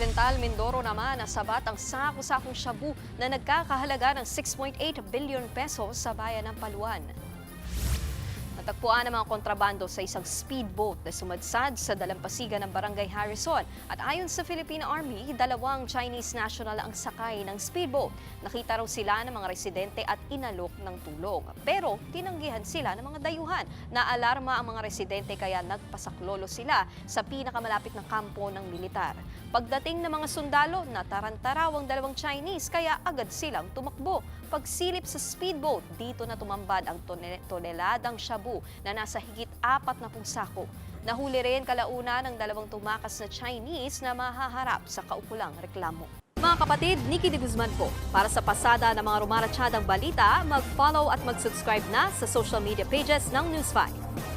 Occidental Mindoro naman nasabat ang sako-sakong shabu na nagkakahalaga ng 6.8 billion pesos sa bayan ng Paluan. Natagpuan ang mga kontrabando sa isang speedboat na sumadsad sa dalampasigan ng Barangay Harrison. At ayon sa Philippine Army, 2 Chinese national ang sakay ng speedboat. Nakita raw sila ng mga residente at inalok ng tulong. Pero tinanggihan sila ng mga dayuhan. Naalarma ang mga residente kaya nagpasaklolo sila sa pinakamalapit na kampo ng militar. Pagdating ng mga sundalo, natarantaraw ang 2 Chinese kaya agad silang tumakbo. Pagsilip sa speedboat, dito na tumambad ang toneladang shabu na nasa higit 40 sako. Nahuli rin kalauna ng 2 tumakas na Chinese na mahaharap sa kaukulang reklamo. Mga kapatid, Nikki de Guzman po. Para sa pasada ng mga rumaratsyadang balita, mag-follow at mag-subscribe na sa social media pages ng News 5.